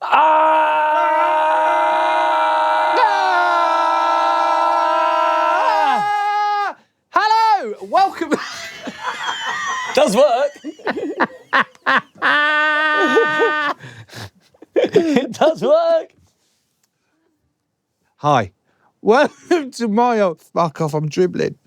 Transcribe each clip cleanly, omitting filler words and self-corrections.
Hello, welcome. Does work. It does work. Hi, welcome to my... fuck off, I'm dribbling.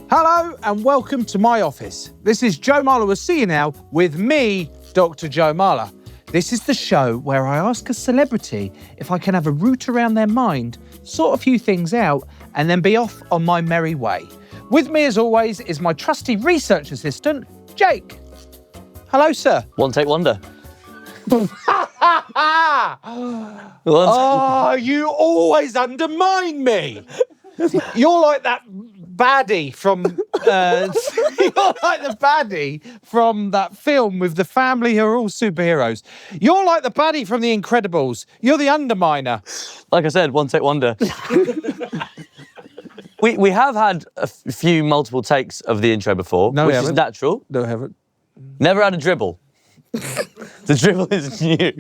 Hello and welcome to my office. This is Joe Marler, we'll see you now, with me, Dr. Joe Marler. This is the show where I ask a celebrity if I can have a route around their mind, sort a few things out, and then be off on my merry way. With me, as always, is my trusty research assistant, Jake. Hello, sir. One take wonder. Oh, you always undermine me. You're like that baddie from that film with the family who are all superheroes. You're like the baddie from The Incredibles. You're the underminer. Like I said, one take wonder. we have had a few multiple takes of the intro before, No, which we is haven't. natural. No, I haven't. Never had a dribble. The dribble is new.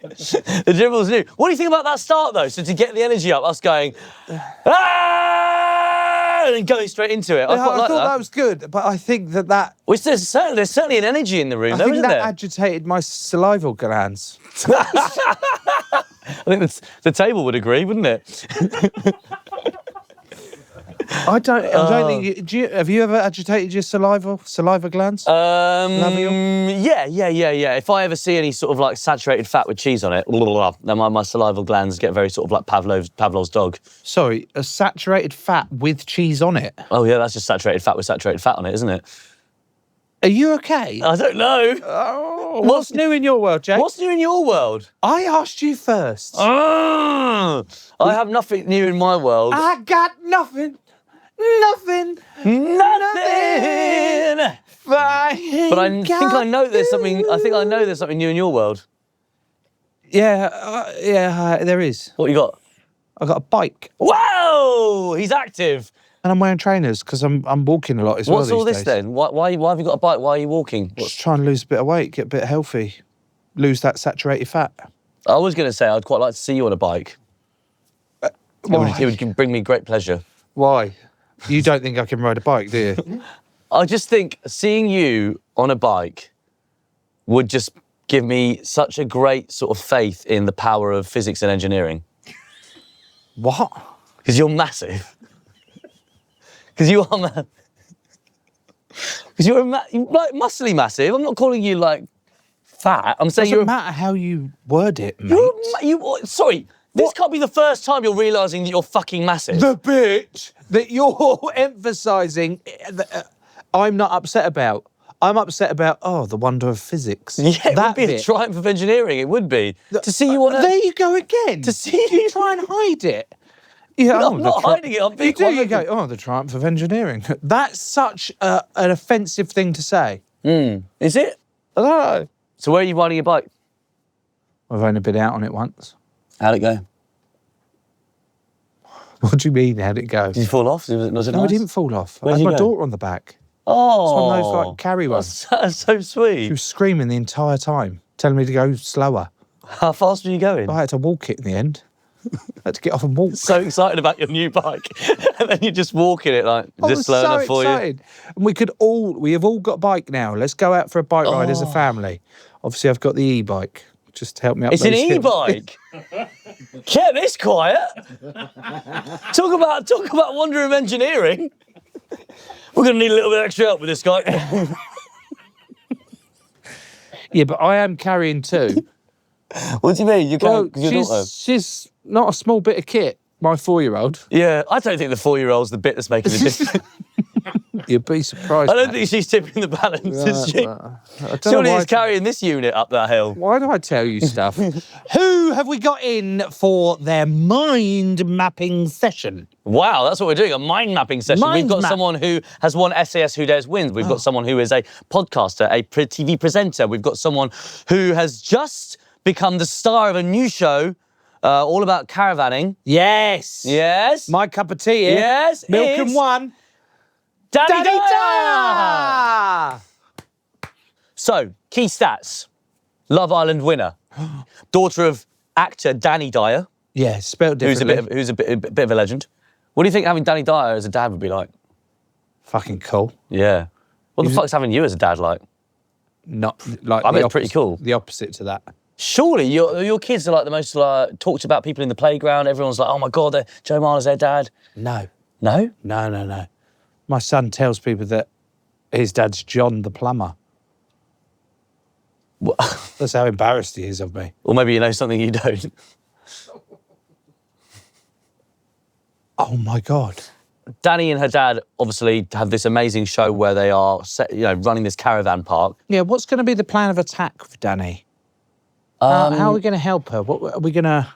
The dribble is new. What do you think about that start, though? So to get the energy up, us going, and then going straight into it. I thought that was good, but I think that... Well, there's certainly an energy in the room, I though, think isn't that there? agitated my salival glands. I think the table would agree, wouldn't it? I don't think... have you ever agitated your saliva glands? Yeah. If I ever see any sort of like saturated fat with cheese on it, then my salival glands get very sort of like Pavlov's dog. Sorry, a saturated fat with cheese on it? Oh yeah, that's just saturated fat with saturated fat on it, isn't it? Are you okay? I don't know. Oh, what's new in your world, Jake? What's new in your world? I asked you first. I have nothing new in my world. I got nothing. Nothing. But I think I know there's something. I think I know there's something new in your world. Yeah, there is. What you got? I got a bike. Wow, he's active. And I'm wearing trainers because I'm walking a lot as well. What's all this days. then? Why have you got a bike? Why are you walking? Just trying to lose a bit of weight, get a bit healthy, lose that saturated fat. I was going to say I'd quite like to see you on a bike. Why? It would bring me great pleasure. Why? You don't think I can ride a bike, do you? I just think seeing you on a bike would just give me such a great sort of faith in the power of physics and engineering. What? Because you're massive. Because you are man. Because you're like muscly massive. I'm not calling you like fat. I'm saying Doesn't matter how you word it, mate. Sorry. This can't be the first time you're realising that you're fucking massive. The bit that you're emphasising, I'm not upset about. I'm upset about, the wonder of physics. Yeah, it would be a triumph of engineering, it would be. To see you on a... There you go again. To see you... try and hide it. Yeah, I'm not hiding it, I'm being you go, the triumph of engineering. That's such an offensive thing to say. Is it? I don't know. So where are you riding your bike? I've only been out on it once. How'd it go? What do you mean, how'd it go? Did you fall off? Was it No, nice? I didn't fall off. Where'd I had you my go? daughter on the back. Oh. It's one of those, like, carry ones. That's so sweet. She was screaming the entire time, telling me to go slower. How fast were you going? I had to walk it in the end. I had to get off and walk. So excited about your new bike. And then you're just walking it like, just slow enough for you. And we have all got a bike now. Let's go out for a bike ride as a family. Obviously, I've got the e-bike. Just to help me up. It's an e-bike. Get this quiet. Talk about wonder of engineering. We're going to need a little bit extra help with this guy. Yeah, but I am carrying two. What do you mean? You can't, she's not a small bit of kit, my 4-year-old. Yeah, I don't think the 4-year-old's the bit that's making the difference. You'd be surprised. I don't think she's tipping the balance, is she? Surely he's carrying this unit up that hill. Why do I tell you stuff? Who have we got in for their mind mapping session? Wow, that's what we're doing, a mind mapping session. We've got someone who has won SAS Who Dares Wins. We've got someone who is a podcaster, a TV presenter. We've got someone who has just become the star of a new show all about caravanning. Yes. Yes. My cup of tea here. Yes. Milk and one. Danny Dyer! Dyer! So, key stats. Love Island winner. Daughter of actor Danny Dyer. Yeah, spelled differently. Who's a bit of a legend. What do you think having Danny Dyer as a dad would be like? Fucking cool. Yeah. What the fuck's having you as a dad like? Not like. I bet it's pretty cool. The opposite to that. Surely your kids are like the most talked about people in the playground. Everyone's like, oh my God, Joe Marler's their dad. No. No? No. My son tells people that his dad's John the plumber. What? That's how embarrassed he is of me. Or maybe you know something you don't. Oh my God. Danny and her dad obviously have this amazing show where they are, running this caravan park. Yeah, what's going to be the plan of attack for Danny? How are we going to help her? What are we going to...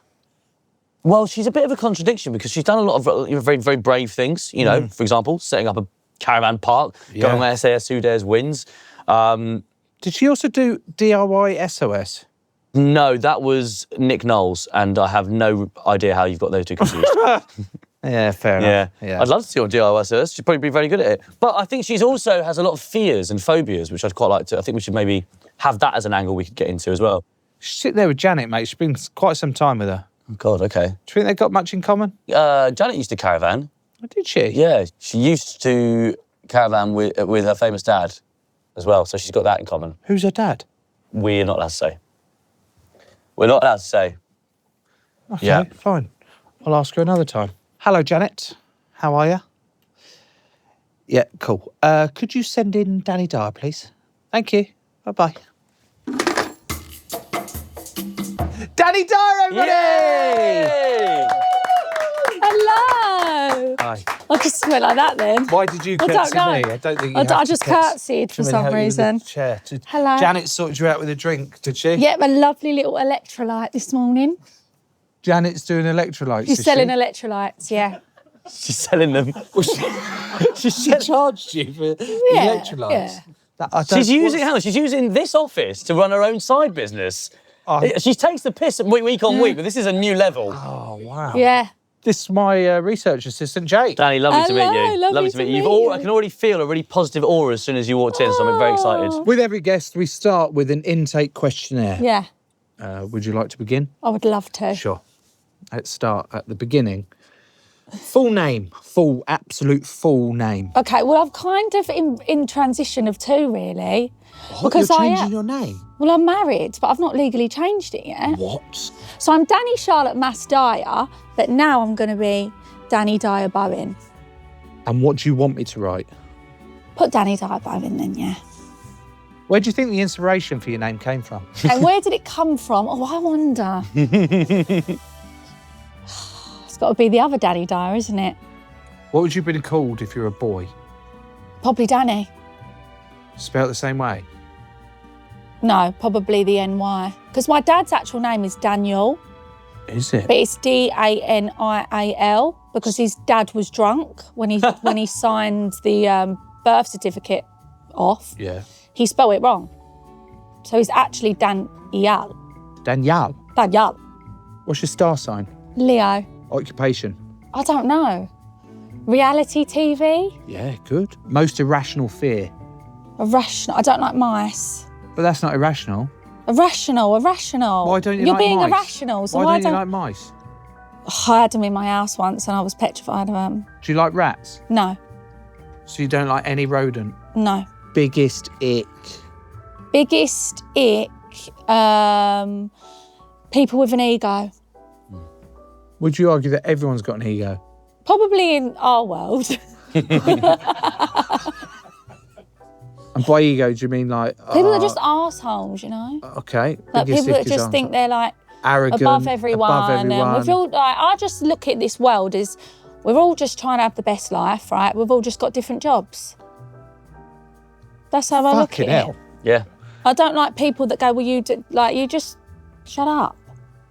Well, she's a bit of a contradiction because she's done a lot of very, very brave things. You know, for example, setting up a caravan park, going on SAS Who Dares Wins. Did she also do DIY SOS? No, that was Nick Knowles, and I have no idea how you've got those two confused. Yeah, fair enough. Yeah. I'd love to see her on DIY SOS. She'd probably be very good at it. But I think she's also has a lot of fears and phobias, which I'd quite like to. I think we should maybe have that as an angle we could get into as well. Sit there with Janet, mate. She's been quite some time with her. Oh, God, okay. Do you think they've got much in common? Janet used to caravan. Oh, did she? Yeah, she used to caravan with her famous dad as well, so she's got that in common. Who's her dad? We're not allowed to say. We're not allowed to say. Okay, Yeah. fine. I'll ask her another time. Hello, Janet. How are you? Yeah, cool. Could you send in Danny Dyer, please? Thank you. Bye-bye. Danny Dyer, everybody! Yay! Hello. Hi. I just went like that then. Why did you I don't curtsy know. me? I don't think you I have to just curtsy. curtsied for Do you some mean help you with the reason. chair? Hello. Janet sorted you out with a drink, did she? Yep, a lovely little electrolyte this morning. Janet's doing electrolytes. She's is selling she? electrolytes, yeah. She's selling them. She charged you for electrolytes. Yeah. She's using this office to run her own side business. She takes the piss week on week, but this is a new level. Oh, wow. Yeah. This is my research assistant, Jake. Danny, lovely to meet Hello, you. lovely to meet you. you. I can already feel a really positive aura as soon as you walked in, so I'm very excited. With every guest, we start with an intake questionnaire. Yeah, Would you like to begin? I would love to. Sure. Let's start at the beginning. Full name. Absolute full name. Okay, well, I'm kind of in transition of two, really. What? You're changing your name? Well, I'm married, but I've not legally changed it yet. What? So I'm Danny Charlotte Mass Dyer, but now I'm going to be Danny Dyer Bowen. And what do you want me to write? Put Danny Dyer Bowen then, yeah. Where do you think the inspiration for your name came from? And where did it come from? Oh, I wonder. It's got to be the other Danny Dyer, isn't it? What would you have been called if you're a boy? Probably Danny. Spelled the same way? No, probably the NY. Because my dad's actual name is Daniel, Is it? but it's Danial because his dad was drunk when he signed the birth certificate off. Yeah. He spelled it wrong. So he's actually Daniel. Danielle. Daniel. What's your star sign? Leo. Occupation? I don't know. Reality TV? Yeah, good. Most irrational fear? Irrational. I don't like mice. But that's not irrational. Irrational. Why don't you You're like being mice? irrational. So Why don't you like mice? I had them in my house once and I was petrified of them. Do you like rats? No. So you don't like any rodent? No. Biggest ick? Biggest ick, people with an ego. Would you argue that everyone's got an ego? Probably in our world. And by ego, do you mean like... People are just arseholes, you know? Okay. Like biggest people ick that is just think they're like arrogant, above everyone. And we feel like, I just look at this world as we're all just trying to have the best life, right? We've all just got different jobs. That's how I look Fucking at hell. it. Yeah. I don't like people that go, well, you just shut up.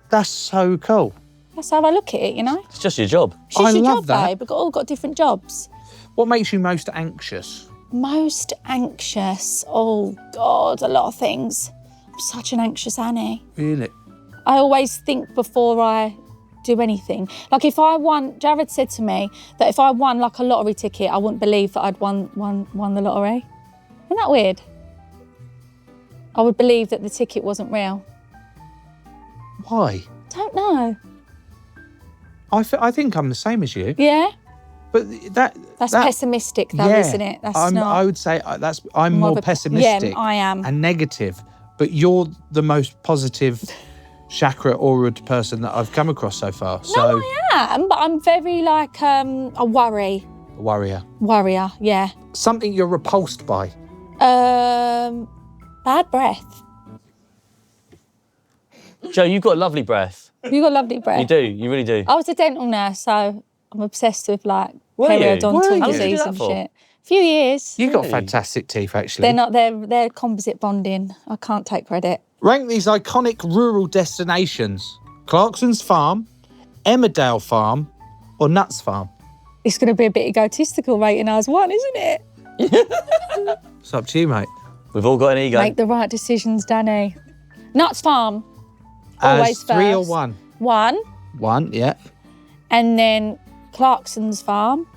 That's so cool. That's how I look at it, you know? It's just your job. It's just I your love job, that. babe. We've all got different jobs. What makes you most anxious? Most anxious? Oh, God, a lot of things. I'm such an anxious Annie. Really? I always think before I do anything. Like if I won, Jared said to me that if I won like a lottery ticket, I wouldn't believe that I'd won the lottery. Isn't that weird? I would believe that the ticket wasn't real. Why? Don't know. I think I'm the same as you. Yeah? But That's pessimistic though, isn't it? That's not. I would say I'm more pessimistic. Yeah, I am. And negative. But you're the most positive, chakra-auraed person that I've come across so far. No, I am, but I'm very like a worry. A warrior. Warrior, yeah. Something you're repulsed by. Bad breath. Joe, you've got a lovely breath. You got lovely breath. You do, you really do. I was a dental nurse, so I'm obsessed with like Were you? periodontal How did you do disease that and for? shit. A few years. You've got fantastic teeth, actually. They're not. They're composite bonding. I can't take credit. Rank these iconic rural destinations. Clarkson's Farm, Emmerdale Farm, or Nuts Farm. It's going to be a bit egotistical rating ours one, isn't it? It's up to you, mate. We've all got an ego. Make the right decisions, Danny. Nuts Farm. Always As 3 or first. 1? 1. 1, yeah. And then Clarkson's Farm,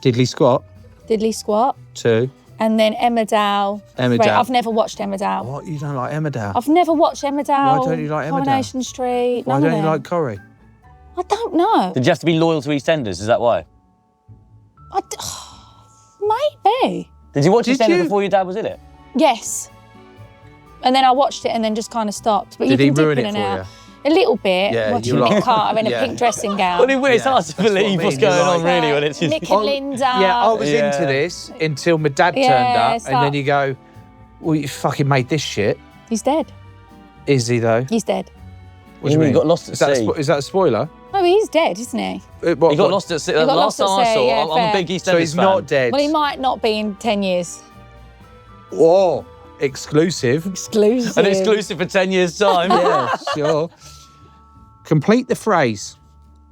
Diddley Squat, Diddley Squat. 2. And then Emmerdale. Emmerdale. Right, I've never watched Emmerdale. What? You don't like Emmerdale? I've never watched Emmerdale. Why don't you like Emmerdale? Coronation Street. Why none don't of you them. like Corrie? I don't know. Did you have to be loyal to EastEnders? Is that why? Maybe. Did you watch Did EastEnders you? before your dad was in it? Yes. And then I watched it and then just kind of stopped. But Did you he can ruin dip it in for and you? out. A little bit. Yeah, watching you Nick like- Carter in a yeah. pink dressing gown. Well, it's hard to that's what I believe what's mean, going you on, like- really, when it's just... Nick and Linda. Yeah, I was Yeah. into this until my dad turned Yeah, up, it's and then like- you go, well, you fucking made this shit. He's dead. Is he, though? He's dead. What do you Ooh, he mean? got lost at is that sea. Is that a spoiler? No, he's dead, isn't he? He got lost at sea. got Last lost at time I sea, saw, yeah, I'm a fair. big EastEnders So he's fan. not dead. Well, he might not be in 10 years. Whoa, exclusive. Exclusive. An exclusive for 10 years' time. Yeah, sure. Complete the phrase.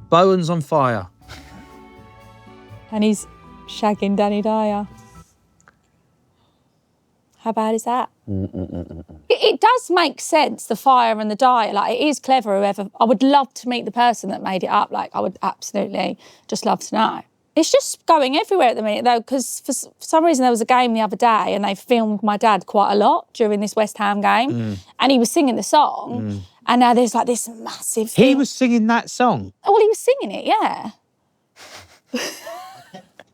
Bowen's on fire. And he's shagging Danny Dyer. How bad is that? It does make sense, the fire and the dye. Like, it is clever, whoever. I would love to meet the person that made it up. Like, I would absolutely just love to know. It's just going everywhere at the minute, though, because for some reason there was a game the other day and they filmed my dad quite a lot during this West Ham game. And he was singing the song. And now there's like this massive He thing. was singing that song. Well, he was singing it, yeah.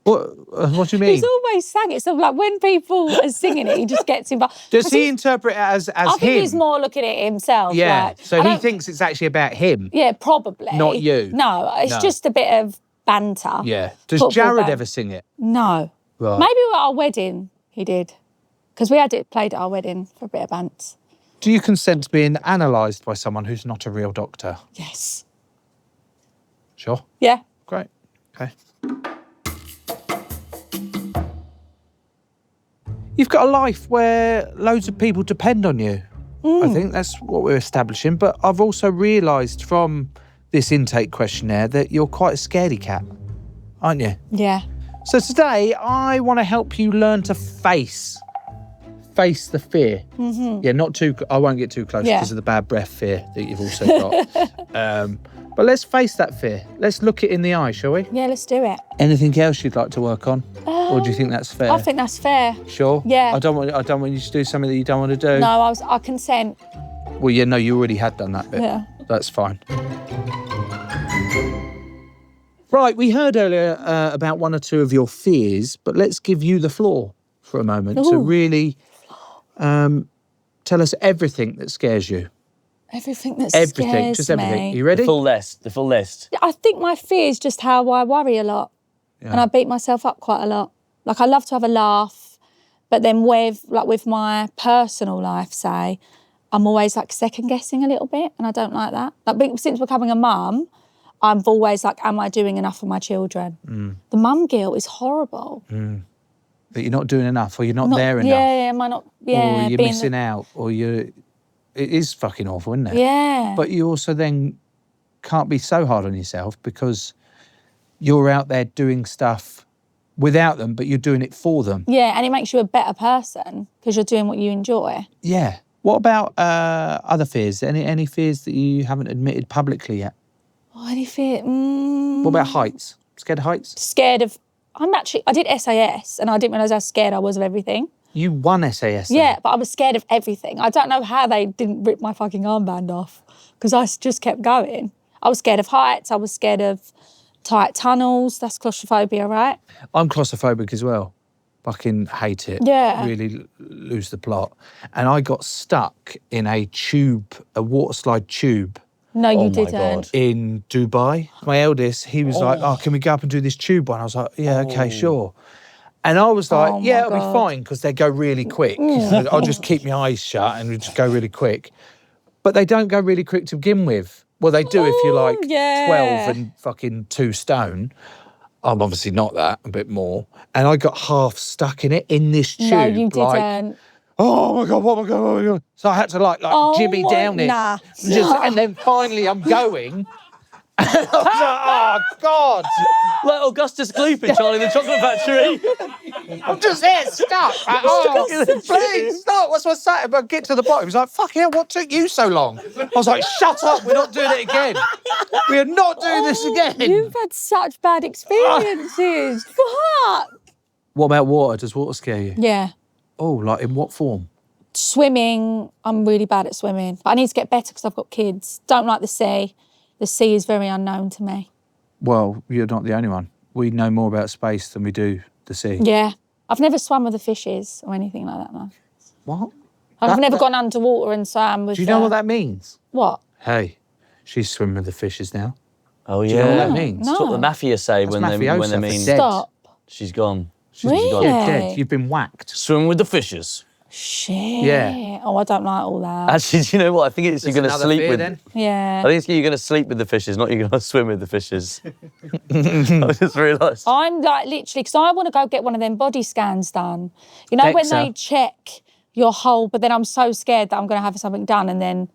What do you mean? He's always sang it. So, like, when people are singing it, he just gets involved. Does he interpret it as I him? think he's more looking at it himself. Yeah, like, so I he don't- thinks it's actually about him. Yeah, probably. Not you. No, it's No. just a bit of banter. Yeah. Does Football Jared banter. ever sing it? No. Right. Maybe at our wedding he did. Because we had it played at our wedding for a bit of bants. Do you consent to being analysed by someone who's not a real doctor? Yes. Sure. Yeah. Great. Okay. You've got a life where loads of people depend on you. I think that's what we're establishing. But I've also realised from this intake questionnaire that you're quite a scaredy cat, aren't you? Yeah. So today, I want to help you learn to face the fear. Yeah, not too. I won't get too close Yeah. because of the bad breath fear that you've also got. But let's face that fear. Let's look it in the eye, shall we? Yeah, let's do it. Anything else you'd like to work on, or do you think that's fair? I think that's fair. Sure. Yeah. I don't want you to do something that you don't want to do. No, I consent. Well, yeah, no, you already had done that bit. Yeah. That's fine. Right, we heard earlier about one or two of your fears, but let's give you the floor for a moment to Ooh. really tell us everything that scares you. Everything that Everything, scares just everything. me. Are you ready? The full list. I think my fear is just how I worry a lot. And I beat myself up quite a lot. Like, I love to have a laugh, but then with my personal life, say, I'm always like second guessing a little bit, and I don't like that. Like, since becoming a mum, I'm always like, am I doing enough for my children? The mum guilt is horrible. That you're not doing enough, or you're not there enough, Yeah, am I not? Yeah, or you're being missing out, or it is fucking awful, isn't it? Yeah. But you also then can't be so hard on yourself because you're out there doing stuff without them, but you're doing it for them. Yeah, and it makes you a better person because you're doing what you enjoy. Yeah. What about other fears? Any fears that you haven't admitted publicly yet? Oh, any fear? What about heights? Scared of heights? Scared of. I did SAS and I didn't realise how scared I was of everything. You won SAS then? Yeah, but I was scared of everything. I don't know how they didn't rip my fucking armband off because I just kept going. I was scared of heights. I was scared of tight tunnels. That's claustrophobia, right? I'm claustrophobic as well. Fucking hate it. Yeah. Really lose the plot. And I got stuck in a tube, a water slide tube. No, Oh you my didn't. God. In Dubai. My eldest, he was like, oh, can we go up and do this tube one? I was like, yeah, okay, sure. And I was like, Oh my yeah, it'll be God. fine because they go really quick. So I'll just keep my eyes shut and we just go really quick. But they don't go really quick to begin with. Well, they do if you're like yeah. 12 and fucking 2 stone. I'm obviously not that, a bit more. And I got half stuck in it, in this tube. No, you like, didn't. oh my God, oh my God, oh my God. So I had to like jimmy down it. Nah. And then finally I'm going. I was like, oh God. Like Augustus Gloop in Charlie and the Chocolate Factory. I'm just here stuck. Like, oh, please stop. What's my saying? But get to the bottom. He's like, fuck hell, what took you so long? I was like, shut up, we're not doing it again. We are not doing this again. You've had such bad experiences. Fuck. What about water? Does water scare you? Yeah. Oh, like in what form? Swimming, I'm really bad at swimming. But I need to get better because I've got kids. Don't like the sea. The sea is very unknown to me. Well, you're not the only one. We know more about space than we do the sea. Yeah. I've never swum with the fishes or anything like that, no. What? I've never gone underwater and swam with Do you know what that means? What? Hey, she's swimming with the fishes now. Oh, Do you know what yeah. that means? No. That's what the mafia say when they mafiosa mean for dead. Stop. she's gone. She's Really? yeah, dead. You've been whacked. Swim with the fishes. Shit. Yeah. Oh, I don't like all that. Actually, do you know what? I think it's you're going to Another sleep fear, with. then? Yeah. I think it's you're going to sleep with the fishes, not you're going to swim with the fishes. I just realised. I'm like literally, because I want to go get one of them body scans done. You know, when DEXA. they check your whole, but then I'm so scared that I'm going to have something done and then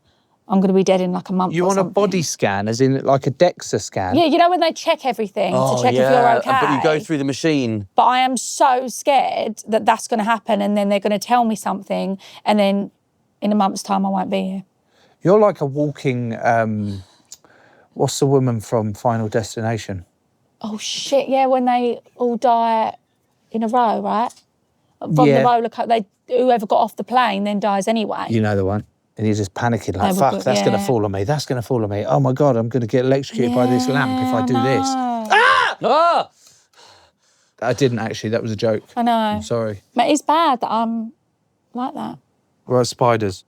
I'm going to be dead in like a month. You or want a something. body scan, as in like a DEXA scan? Yeah, you know when they check everything to check if you're okay. But you go through the machine. But I am so scared that that's going to happen and then they're going to tell me something and then in a month's time I won't be here. You're like a walking, what's the woman from Final Destination? Oh shit, yeah, when they all die in a row, right? From Yeah. the roller coaster, whoever got off the plane then dies anyway. You know the one. And you're just panicking like, They fuck, would- that's going to yeah. fall on me. That's going to fall on me. Oh my God, I'm going to get electrocuted by this lamp if I do this. Ah! I didn't actually, that was a joke. I know. I'm sorry. But it's bad that I'm like that. What about spiders?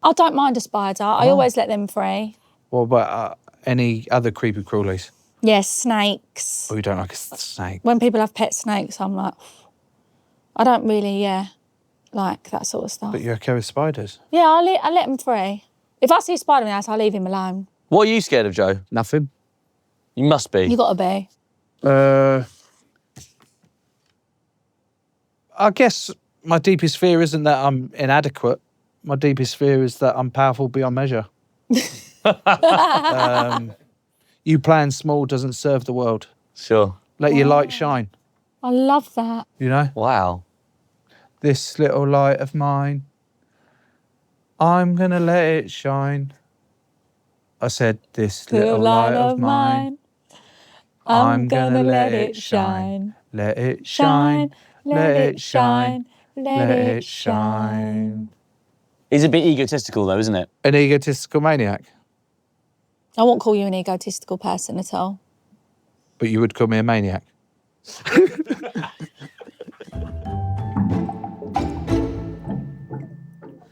I don't mind a spider. I always let them free. What about any other creepy crawlies? Yes, snakes. Oh, you don't like a snake? When people have pet snakes, I'm like, I don't really, like that sort of stuff. But you're okay with spiders? Yeah, I let them free. If I see a spider in the house, I leave him alone. What are you scared of, Joe? Nothing. You must be. You got to be. I guess my deepest fear isn't that I'm inadequate. My deepest fear is that I'm powerful beyond measure. You playing small doesn't serve the world. Sure. Let your light shine, I love that. you know? Wow. This little light of mine, I'm gonna let it shine. I said, this little light of mine, I'm gonna let it shine. Let it shine, let it shine, let it shine. He's a bit egotistical, though, isn't it? An egotistical maniac, I won't call you an egotistical person at all. but you would call me a maniac.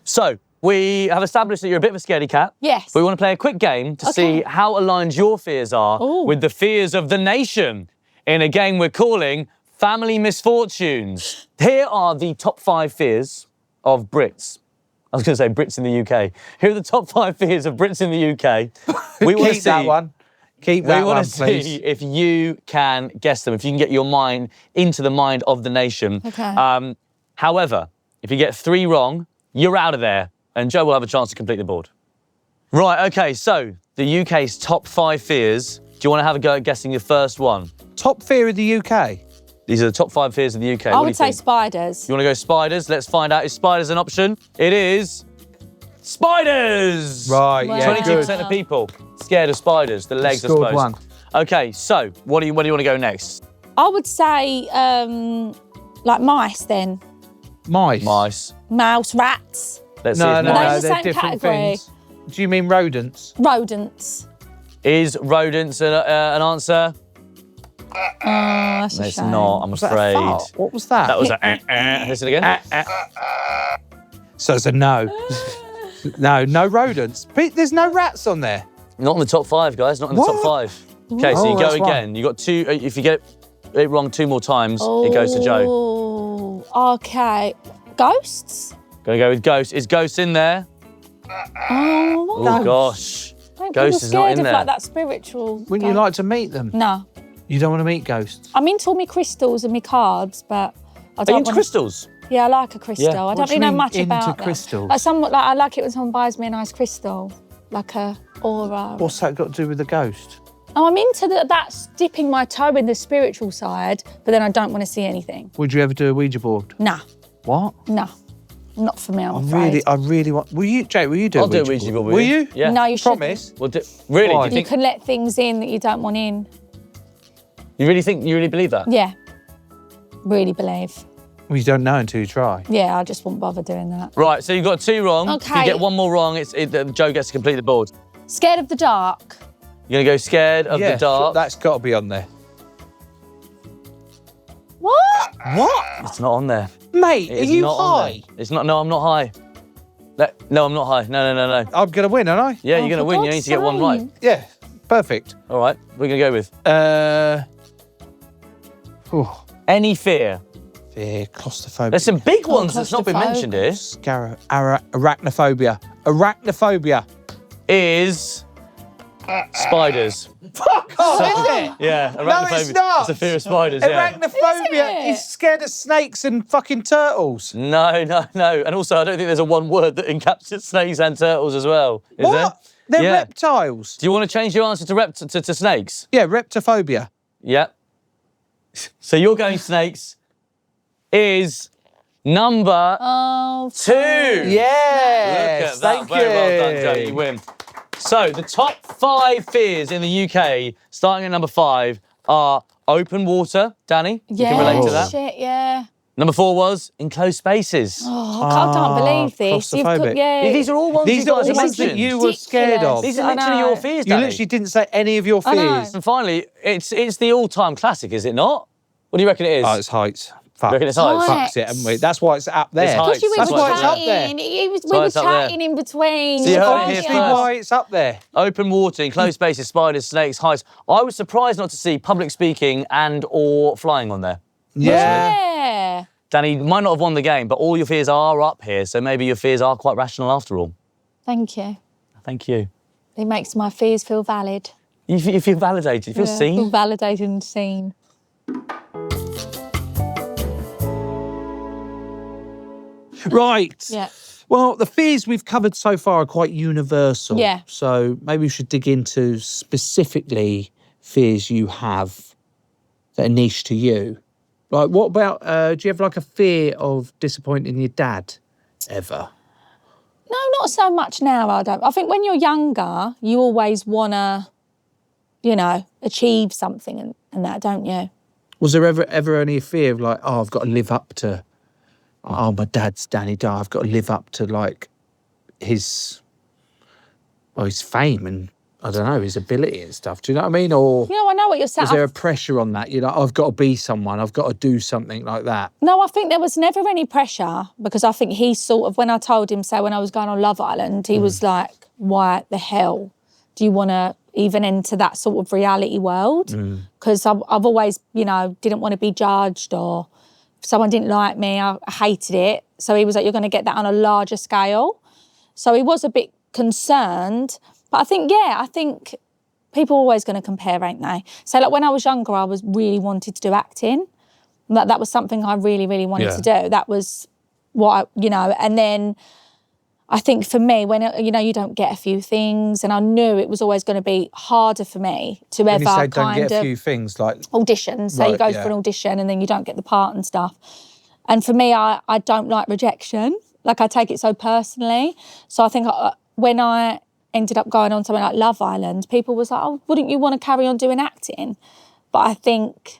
So, we have established that you're a bit of a scaredy cat. Yes. But we want to play a quick game to see how aligned your fears are Ooh. with the fears of the nation in a game we're calling Family Misfortunes. Here are the top 5 fears of Brits. I was going to say Brits in the UK. Here are the top 5 fears of Brits in the UK. We want to Keep that one. Keep that We one, want to please. see if you can guess them, if you can get your mind into the mind of the nation. Okay. However, if you get 3 wrong, you're out of there, and Joe will have a chance to complete the board. Right, okay, so the UK's top 5 fears. Do you want to have a go at guessing your first one? Top fear of the UK. These are the top 5 fears of the UK. I What do you would say think? spiders. You want to go spiders? Let's find out. Is spiders an option? It is spiders! Right, Wow. yeah, 22% good. of people scared of spiders. The legs, I Scored suppose. one. Okay, so where do you want to go next? I would say like mice then. Mice. Mice. Mouse, rats, Let's see. No, if no, Are those no, the they're same different category? things. Do you mean rodents? rodents. Is rodents an answer? That's a It's shame. not, I'm Was that a afraid. fart? What was that? That was a Listen again. So it's a no. No rodents. Pete, there's no rats on there. Not in the top 5, guys. Not in the What? top 5. Okay, so Oh, you go that's again. fine. You got 2. If you get it wrong 2 more times, it goes to Joe. Oh, okay. Ghosts? Gonna go with ghost. Is ghost in there? Oh, what? Oh gosh. Don't Ghost people is not scared in of there. like that spiritual. Wouldn't you like to meet them? No. You don't want to meet ghosts? I'm into all my crystals and my cards, but I Are you don't into want. crystals? Yeah, I like a crystal. Yeah. I What don't do you really know mean much into about them. crystals? I like it when someone buys me a nice crystal, like a aura. What's that got to do with the ghost? Oh, I'm into that's dipping my toe in the spiritual side, but then I don't want to see anything. Would you ever do a Ouija board? Nah, What? nah, not for me. I'm afraid. I really want. Will you, Jake? Will you do I'll a do a Ouija Ouija board? board with Will you. you? Yeah. No, you shouldn't. Promise. Well, really? Why? Do you You think? can let things in that you don't want in. You really think? You really believe that? Yeah, really believe. Well, you don't know until you try. Yeah, I just won't bother doing that. Right. So you got 2 wrong. If you Okay. get 1 more wrong, Joe gets to complete the board. Scared of the dark. You're gonna go scared of the dark. That's got to be on there. What? What? It's not on there. Mate, It are is you not on high? there. It's not. No, I'm not high. No, I'm not high. No. I'm going to win, aren't I? Yeah, Oh, you're gonna for win. You God's need to get 1 right. sake. Yeah, perfect. All right. We're gonna go with Oh, any fear. fear, claustrophobia. There's some big ones that's not been mentioned here. Arachnophobia. Arachnophobia. Is spiders. Fuck off, isn't it? Yeah, arachnophobia. it's not. It's a fear of spiders. Yeah. Arachnophobia Is it? is scared of snakes and fucking turtles. No. And also, I don't think there's a one word that encapsulates snakes and turtles as well. Is What? there? They're Yeah. reptiles. Do you want to change your answer to snakes? Yeah, reptophobia. Yeah. So you're going snakes. Is number Oh, 2. Yes, Look at that. thank Very well you. done, Joe. You win. So the top 5 fears in the UK, starting at number 5, are open water. Danny, you yeah. can relate to that. Shit, yeah. Number 4 was enclosed spaces. Oh, I can't believe this. claustrophobic. These are all ones These you are all guys have ones that mentioned. you were scared of. These are I literally know. your fears, You Danny. literally didn't say any of your I know. fears. And finally, it's the all-time classic, is it not? What do you reckon it is? Oh, it's heights. Fuck. You reckon it's heights? Fucks it, haven't we? That's why it's up there. It's heights. Because you That's were why it's up chatting. We why were it's up there. chatting in between. So you heard it weren't here you? Obviously first. why it's up there. Open water, enclosed spaces, spiders, snakes, heights. I was surprised not to see public speaking and or flying on there. Yeah. Danny, you might not have won the game, but all your fears are up here, so maybe your fears are quite rational after all. Thank you. Thank you. It makes my fears feel valid. You feel validated, you feel Yeah, seen. feel validated and seen. Right. Yeah. Well, the fears we've covered so far are quite universal. Yeah. So maybe we should dig into specifically fears you have that are niche to you. Like, what about, do you have like a fear of disappointing your dad ever? No, not so much now, I don't. I think when you're younger, you always want to, achieve something and that, don't you? Was there ever any fear of like, oh, I've got to live up to, oh, my dad's Danny Dyer, I've got to live up to like his fame and, I don't know, his ability and stuff. Do you know what I mean? Or I know what you're saying. was there a pressure on that? You're like, I've got to be someone, I've got to do something like that. No, I think there was never any pressure because I think he sort of, when I told him, say, when I was going on Love Island, he was like, why the hell do you want to even enter that sort of reality world? Because I've always, didn't want to be judged, or if someone didn't like me, I hated it. So he was like, you're going to get that on a larger scale. So he was a bit concerned. But I think people are always going to compare, ain't they? So like when I was younger, I was really wanted to do acting. That was something I really, really wanted to do. That was what and then I think for me, when, you don't get a few things, and I knew it was always going to be harder for me to When ever you say don't kind get a of few things like... auditions. So you Right, go yeah. for an audition and then you don't get the part and stuff. And for me, I don't like rejection. Like I take it so personally. So I think when I ended up going on something like Love Island, people was like, oh, wouldn't you want to carry on doing acting? But I think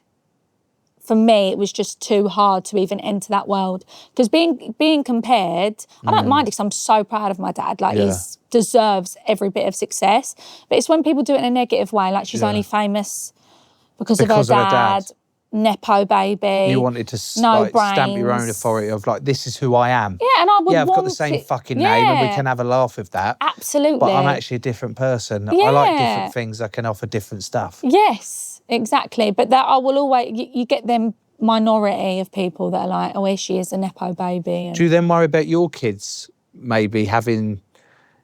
for me, it was just too hard to even enter that world. Because being compared, I don't mind it because I'm so proud of my dad. Like, he deserves every bit of success. But it's when people do it in a negative way, like she's only famous because of her dad. Nepo baby. You wanted to no stamp your own authority of like, this is who I am. Yeah, and I would I've got the same fucking name and we can have a laugh with that. Absolutely. But I'm actually a different person. I like different things. I can offer different stuff. Yes, exactly. But that I will always, you get them minority of people that are like, oh, here she is, a Nepo baby. And... Do you then worry about your kids maybe having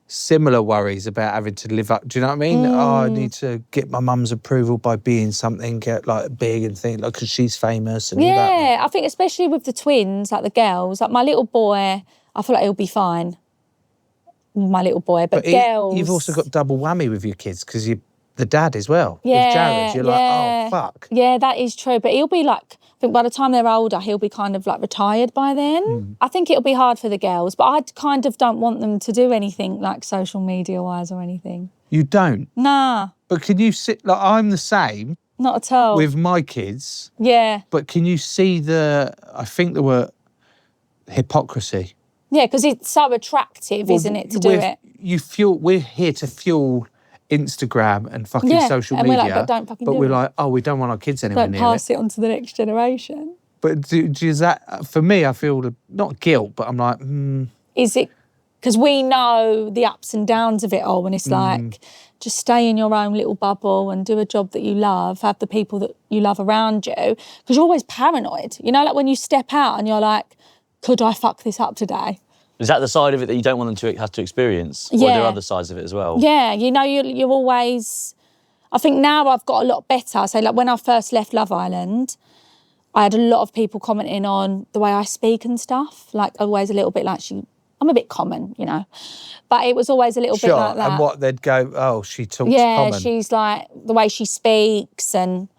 similar worries about having to live up? Do you know what I mean? Oh, I need to get my mum's approval by being something like big and things like because she's famous. And yeah, I think especially with the twins, like the girls, like my little boy, I feel like he'll be fine. My little boy, but girls. You've also got double whammy with your kids because you're the dad as well. Yeah, with Jared, you're like, oh fuck. Yeah, that is true. But he'll be like, I think by the time they're older, he'll be kind of like retired by then. I think it'll be hard for the girls, but I kind of don't want them to do anything like social media wise or anything. You don't? Nah. But can you sit, like I'm the same. Not at all. With my kids. Yeah. But can you see I think the word hypocrisy. Yeah, because it's so attractive, isn't it, to do it? We're here to fuel Instagram and fucking social media. We're like, but don't fucking do it. But we're like, oh, we don't want our kids anywhere near it. Don't pass it on to the next generation. But does that, for me, I feel not guilt, but I'm like, Is it, because we know the ups and downs of it all, and it's like, just stay in your own little bubble and do a job that you love, have the people that you love around you, because you're always paranoid. You know, like when you step out and you're like, could I fuck this up today? Is that the side of it that you don't want them to have to experience? Or are there other sides of it as well? Yeah, you know, you're always... I think now I've got a lot better. So like when I first left Love Island, I had a lot of people commenting on the way I speak and stuff. Like always a little bit like I'm a bit common, you know. But it was always a little bit like that. And what they'd go, oh, she talks common. Yeah, she's like, the way she speaks and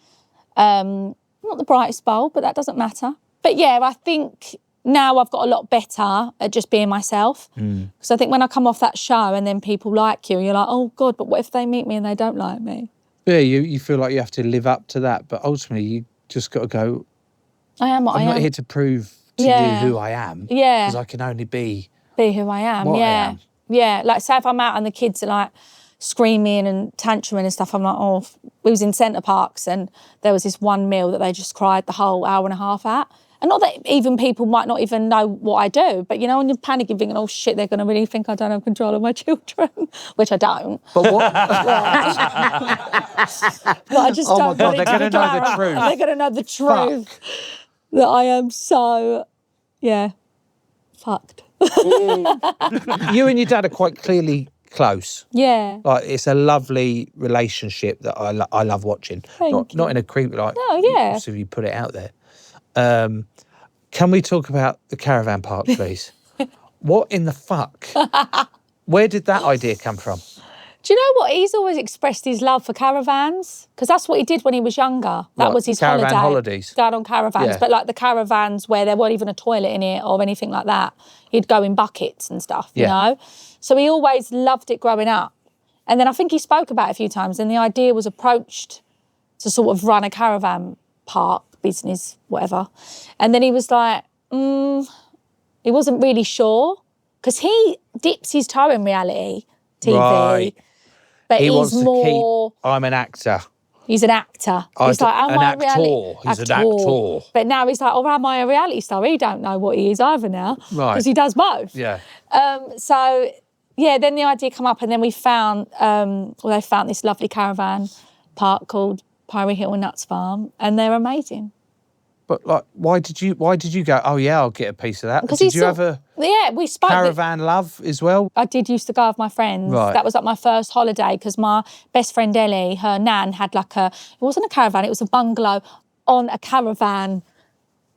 not the brightest bulb, but that doesn't matter. But yeah, I think... Now I've got a lot better at just being myself. Because I think when I come off that show and then people like you, you're like, oh God, but what if they meet me and they don't like me? Yeah, you feel like you have to live up to that. But ultimately, you just got to go, I am what I am. I'm not here to prove to you who I am. Yeah. Because I can only be who I am. What I am. Yeah, like say if I'm out and the kids are like screaming and tantruming and stuff, I'm like, oh, we was in Centre Parks and there was this one meal that they just cried the whole hour and a half at. And not that even people might not even know what I do, but you know, when you're panicking, thinking, oh shit, they're going to really think I don't have control of my children, which I don't. But what? But I just Oh don't my God, want they're it to going to be know the Clara. truth. They're going to know the truth. That I am so, fucked. You and your dad are quite clearly close. Yeah. Like it's a lovely relationship that I love watching. Thank you. Not in a creep like. No, yeah. So you put it out there. Can we talk about the caravan park, please? What in the fuck? Where did that idea come from? Do you know what? He's always expressed his love for caravans because that's what he did when he was younger. That was his caravan holidays. Down on caravans. Yeah. But like the caravans where there wasn't even a toilet in it or anything like that, he'd go in buckets and stuff, you know? So he always loved it growing up. And then I think he spoke about it a few times and the idea was approached to sort of run a caravan park, business, whatever. And then he was like, he wasn't really sure because he dips his toe in reality TV. Right. But He he's wants more... to keep, I'm an actor. He's an actor. He's like, am an I a actor. reality? He's an actor. But now he's like, oh, am I a reality star? He don't know what he is either now. Right. Because he does both. Yeah. So, yeah, then the idea came up and then we found, they found this lovely caravan park called Pirate Hill and Nuts Farm and they're amazing. But like, why did you go, oh yeah, I'll get a piece of that? Because did you have a we spoke caravan love as well? I did used to go with my friends. Right. That was like my first holiday because my best friend Ellie, her nan had like it wasn't a caravan, it was a bungalow on a caravan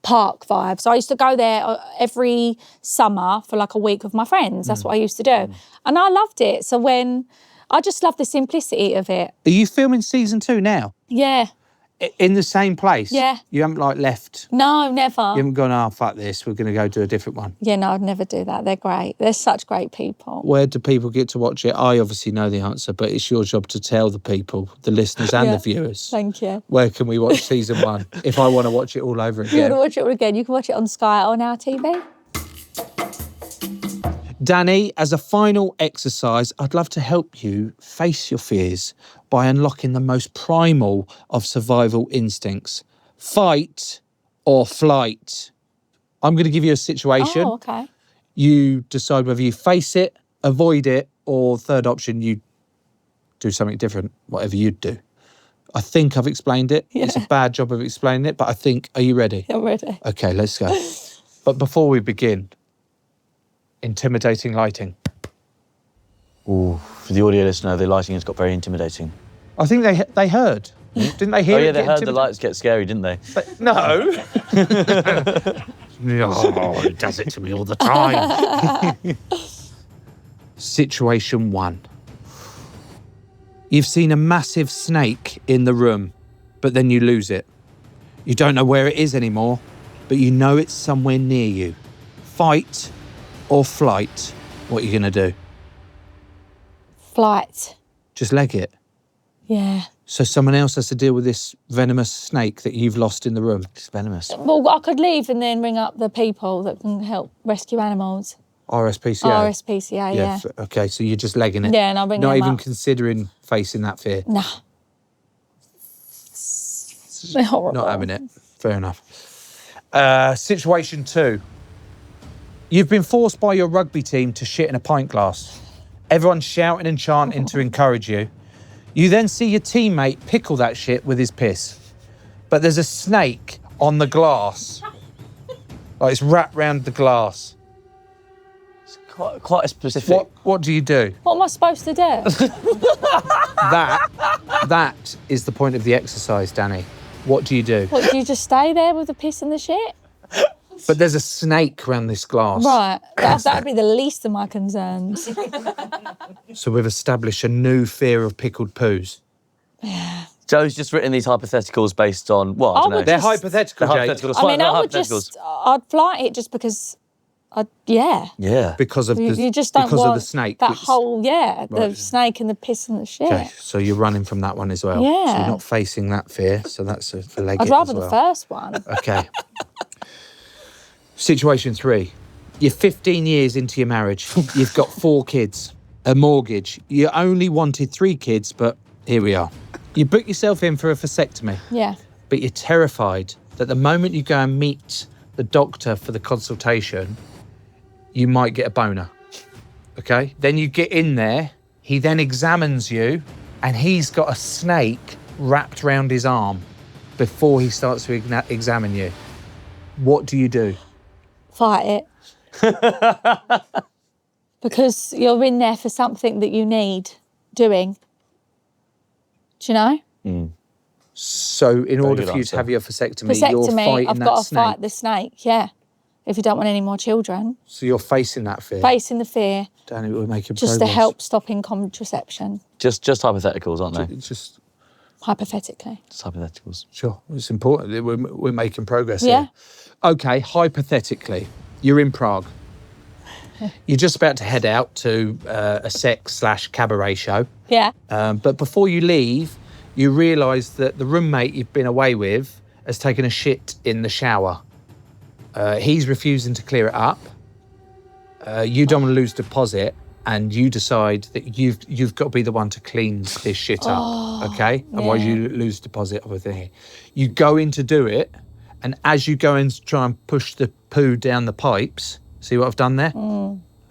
park vibe. So I used to go there every summer for like a week with my friends. That's what I used to do. And I loved it. So I just loved the simplicity of it. Are you filming season 2 now? Yeah. In the same place? Yeah. You haven't like left? No, never. You haven't gone, oh, fuck this, we're going to go do a different one? Yeah, no, I'd never do that. They're great. They're such great people. Where do people get to watch it? I obviously know the answer, but it's your job to tell the people, the listeners and the viewers. Thank you. Where can we watch season 1 if I want to watch it all over If you again? want to watch it all again, you can watch it on Sky or Now TV. Danny, as a final exercise, I'd love to help you face your fears by unlocking the most primal of survival instincts. Fight or flight. I'm going to give you a situation. Oh, okay. You decide whether you face it, avoid it, or third option, you do something different, whatever you'd do. I think I've explained it. Yeah. It's a bad job of explaining it, but I think, are you ready? I'm ready. Okay, let's go. But before we begin, intimidating lighting. Ooh, for the audio listener, the lighting has got very intimidating. I think they heard. Didn't they hear Oh, yeah, it they get heard the lights get scary, didn't they? No. Oh, it does it to me all the time. Situation 1. You've seen a massive snake in the room, but then you lose it. You don't know where it is anymore, but you know it's somewhere near you. Fight or flight? What are you going to do? Flight. Just leg it. Yeah. So someone else has to deal with this venomous snake that you've lost in the room. It's venomous. Well, I could leave and then ring up the people that can help rescue animals. RSPCA? RSPCA, yeah. Okay, so you're just legging it. Yeah, and I'll ring Not them even up. considering facing that fear. Nah. They're horrible. Not having it. Fair enough. Situation 2. You've been forced by your rugby team to shit in a pint glass. Everyone's shouting and chanting to encourage you. You then see your teammate pickle that shit with his piss. But there's a snake on the glass. Like it's wrapped round the glass. It's quite a specific... What do you do? What am I supposed to do? That is the point of the exercise, Danny. What do you do? What, do you just stay there with the piss and the shit? But there's a snake around this glass. Right, that'd be the least of my concerns. So we've established a new fear of pickled poos. Joe's just written these hypotheticals based on, well, I don't know. would They're just- hypothetical, They're Jake. hypothetical. I mean, I would hypotheticals. I'd flight it just because, Yeah. Because of the you just don't because want of the snake. that which- whole, the Right. snake and the piss and the shit. Okay, so you're running from that one as well. So Yeah. you're not facing that fear, so that's a leg I'd it rather as well. the first one. Okay. Situation 3. You're 15 years into your marriage. You've got 4 kids, a mortgage. You only wanted 3 kids, but here we are. You book yourself in for a vasectomy, Yeah. but you're terrified that the moment you go and meet the doctor for the consultation, you might get a boner. Okay? Then you get in there, he then examines you, and he's got a snake wrapped round his arm before he starts to examine you. What do you do? Fight it. Because you're in there for something that you need doing. Do you know? So in order good for you answer. to have your vasectomy, you're Vasectomy, fighting I've that got to snake. fight the snake, yeah. If you don't want any more children. So you're facing that fear. Facing the fear, Danny, we're making just progress. to help stopping contraception, Just hypotheticals, aren't they? It's just, hypothetically. Just hypotheticals. sure, it's important. that We're making progress Yeah. here. Okay, hypothetically, you're in Prague. You're just about to head out to a sex/cabaret show. Yeah. But before you leave, you realise that the roommate you've been away with has taken a shit in the shower. He's refusing to clear it up. You don't want to lose deposit, and you decide that you've got to be the one to clean this shit up, okay? Otherwise you lose deposit of a thing. You go in to do it, and as you go in to try and push the poo down the pipes, see what I've done there?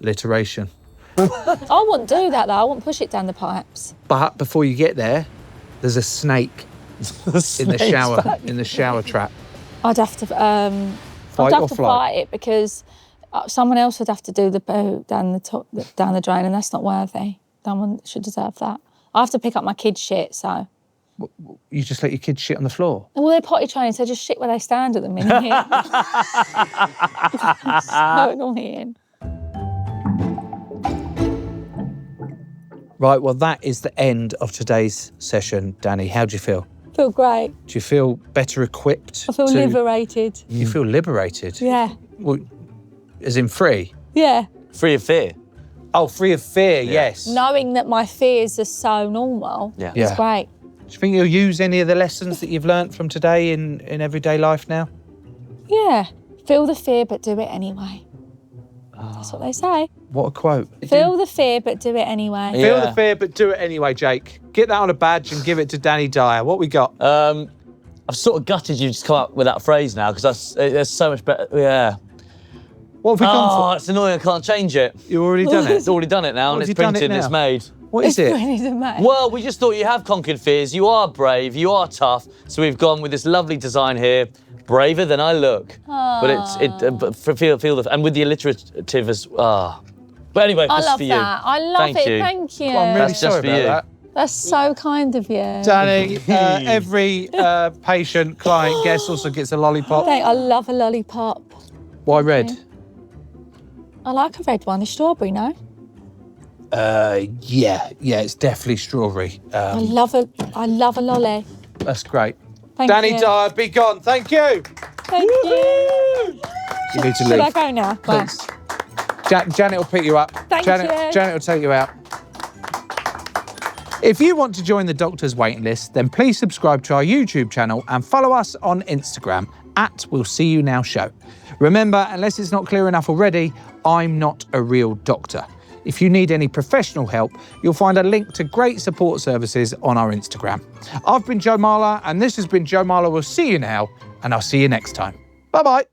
Alliteration. I wouldn't do that though. I wouldn't push it down the pipes. But before you get there, there's a snake in the shower trap. I'd have to Fight I'd have or to flight? fight it because someone else would have to do the poo down the drain, and that's not worthy. Someone should deserve that. I have to pick up my kids' shit, so. You just let your kids shit on the floor. Well, they're potty trained, so just shit where they stand at the minute. So annoying. Right, well, that is the end of today's session, Danny. How do you feel? feel great. Do you feel better equipped? I feel liberated. You feel liberated? Yeah. Well, as in free? Yeah. Free of fear. Oh, free of fear, yes. Knowing that my fears are so normal is great. Do you think you'll use any of the lessons that you've learnt from today in everyday life now? Yeah. Feel the fear, but do it anyway. That's what they say. What a quote. Feel the fear, but do it anyway. Yeah. Feel the fear, but do it anyway, Jake. Get that on a badge and give it to Danny Dyer. What we got? I've sort of gutted you just come up with that phrase now because there's so much better. Yeah. What have we gone for? Oh, it's annoying. I can't change it. You've already done it. It's already done it now, and have it's you done it printed and it's now? made. What is it? Well, we just thought you have conquered fears. You are brave. You are tough. So we've gone with this lovely design here. Braver than I look. But feel the and with the alliterative as But anyway, I this is love for you. that. I love it. Thank you. Well, I'm really That's just sorry for about you. that. That's so kind of you. Danny, every patient, client, guest also gets a lollipop. I love a lollipop. Why red? I like a red one. It's strawberry, no? Yeah, it's definitely strawberry. I love a lolly. That's great. Thank Danny you. Dyer, be gone. Thank you. Thank you. You need to Should leave. I go now? Bye. Please. Janet will pick you up. Thank Janet, you. Janet will take you out. If you want to join the doctor's waiting list, then please subscribe to our YouTube channel and follow us on Instagram at We'll See You Now Show. Remember, unless it's not clear enough already, I'm not a real doctor. If you need any professional help, you'll find a link to great support services on our Instagram. I've been Joe Marler, and this has been Joe Marler. We'll see you now, and I'll see you next time. Bye-bye.